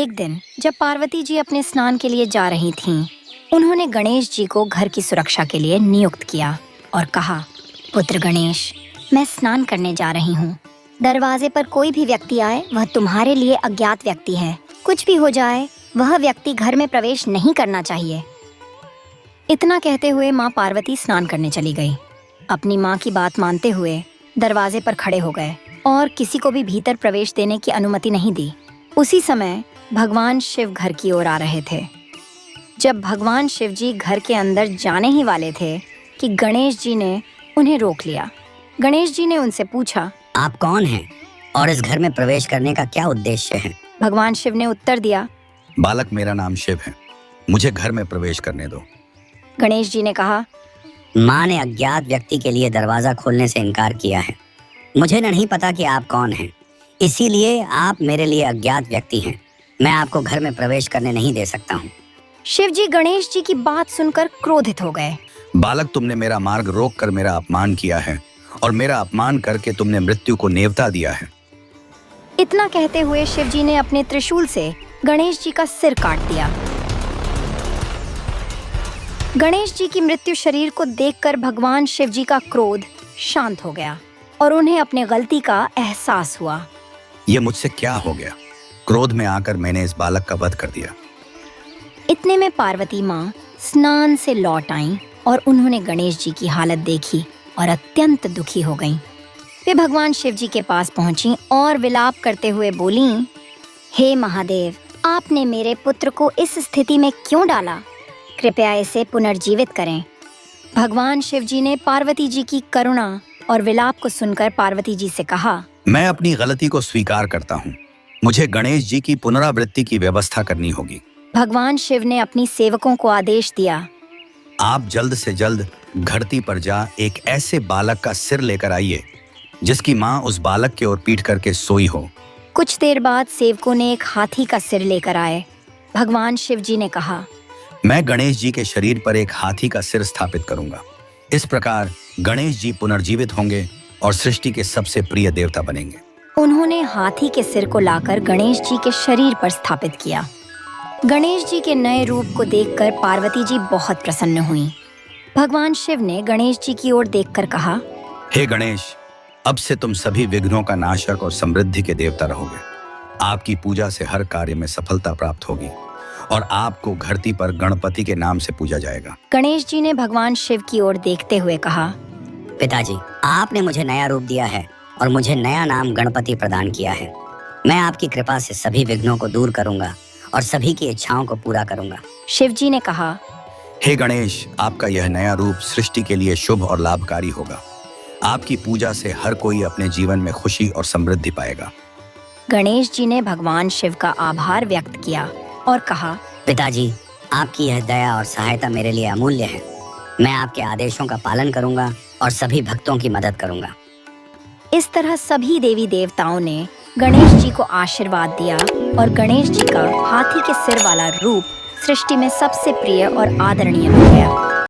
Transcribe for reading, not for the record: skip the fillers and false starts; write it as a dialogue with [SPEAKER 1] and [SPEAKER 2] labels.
[SPEAKER 1] एक दिन जब पार्वती जी अपने स्नान के लिए जा रही थीं, उन्होंने गणेश जी को घर की सुरक्षा के लिए नियुक्त किया और कहा, पुत्र गणेश, मैं स्नान करने जा रही हूँ। दरवाजे पर कोई भी व्यक्ति आए, वह तुम्हारे लिए अज्ञात व्यक्ति है। कुछ भी हो जाए, वह व्यक्ति घर में प्रवेश नहीं करना चाहिए। इतना कहते हुए माँ पार्वती स्नान करने चली गई। अपनी माँ की बात मानते हुए दरवाजे पर खड़े हो गए और किसी को भी भीतर प्रवेश देने की अनुमति नहीं दी। उसी समय भगवान शिव घर की ओर आ रहे थे। जब भगवान शिव जी घर के अंदर जाने ही वाले थे कि गणेश जी ने उन्हें रोक लिया। गणेश जी ने उनसे पूछा,
[SPEAKER 2] आप कौन हैं और इस घर में प्रवेश करने का क्या उद्देश्य है?
[SPEAKER 1] भगवान शिव ने उत्तर दिया,
[SPEAKER 3] बालक, मेरा नाम शिव है, मुझे घर में प्रवेश करने दो।
[SPEAKER 1] गणेश जी ने कहा,
[SPEAKER 2] माँ ने अज्ञात व्यक्ति के लिए दरवाजा खोलने से इनकार किया है। मुझे नहीं पता कि आप कौन हैं, इसीलिए आप मेरे लिए अज्ञात व्यक्ति हैं। मैं आपको घर में प्रवेश करने नहीं दे सकता हूँ।
[SPEAKER 1] शिव जी गणेश जी की बात सुनकर क्रोधित हो गए।
[SPEAKER 3] बालक, तुमने मेरा मार्ग रोक कर मेरा अपमान किया है और मेरा अपमान करके तुमने मृत्यु को नेवता दिया है।
[SPEAKER 1] इतना कहते हुए शिव जी ने अपने त्रिशूल से गणेश जी का सिर काट दिया। गणेश जी की मृत्यु शरीर को देखकर भगवान शिव जी का क्रोध शांत हो गया और उन्हें अपनी गलती का एहसास हुआ।
[SPEAKER 3] ये मुझसे क्या हो गया? क्रोध में आकर मैंने इस बालक का वध कर दिया।
[SPEAKER 1] इतने में पार्वती माँ स्नान से लौट आईं और उन्होंने गणेश जी की हालत देखी और अत्यंत दुखी हो गईं। वे भगवान शिव जी के पास पहुंची और विलाप करते हुए बोलीं, हे महादेव, आपने मेरे पुत्र को इस स्थिति में क्यों डाला? कृपया इसे पुनर्जीवित करें। भगवान शिव जी ने पार्वती जी की करुणा और विलाप को सुनकर पार्वती जी से कहा,
[SPEAKER 3] मैं अपनी गलती को स्वीकार करता हूँ। मुझे गणेश जी की पुनरावृत्ति की व्यवस्था करनी होगी।
[SPEAKER 1] भगवान शिव ने अपनी सेवकों को आदेश दिया,
[SPEAKER 3] आप जल्द से जल्द धरती पर जा एक ऐसे बालक का सिर लेकर आइए जिसकी माँ उस बालक की ओर पीठ करके सोई हो।
[SPEAKER 1] कुछ देर बाद सेवकों ने एक हाथी का सिर लेकर आए। भगवान शिव जी ने कहा,
[SPEAKER 3] मैं गणेश जी के शरीर पर एक हाथी का सिर स्थापित करूंगा। इस प्रकार गणेश जी पुनर्जीवित होंगे और सृष्टि के सबसे प्रिय देवता बनेंगे।
[SPEAKER 1] उन्होंने हाथी के सिर को लाकर गणेश जी के शरीर पर स्थापित किया। गणेश जी के नए रूप को देखकर पार्वती जी बहुत प्रसन्न हुईं। भगवान शिव ने गणेश जी की ओर देखकर कहा,
[SPEAKER 3] हे गणेश, अब से तुम सभी विघ्नों का नाशक और समृद्धि के देवता रहोगे। आपकी पूजा से हर कार्य में सफलता प्राप्त होगी और आपको धरती पर गणपति के नाम से पूजा जाएगा।
[SPEAKER 1] गणेश जी ने भगवान शिव की ओर देखते हुए कहा,
[SPEAKER 2] पिताजी, आपने मुझे नया रूप दिया है और मुझे नया नाम गणपति प्रदान किया है। मैं आपकी कृपा से सभी विघ्नों को दूर करूंगा और सभी की इच्छाओं को पूरा करूंगा।
[SPEAKER 1] शिव जी ने कहा,
[SPEAKER 3] हे गणेश, आपका यह नया रूप सृष्टि के लिए शुभ और लाभकारी होगा। आपकी पूजा से हर कोई अपने जीवन में खुशी और समृद्धि पाएगा।
[SPEAKER 1] गणेश जी ने भगवान शिव का आभार व्यक्त किया और कहा,
[SPEAKER 2] पिताजी, आपकी यह दया और सहायता मेरे लिए अमूल्य है। मैं आपके आदेशों का पालन करूंगा और सभी भक्तों की मदद करूंगा।
[SPEAKER 1] इस तरह सभी देवी देवताओं ने गणेश जी को आशीर्वाद दिया और गणेश जी का हाथी के सिर वाला रूप सृष्टि में सबसे प्रिय और आदरणीय हो गया।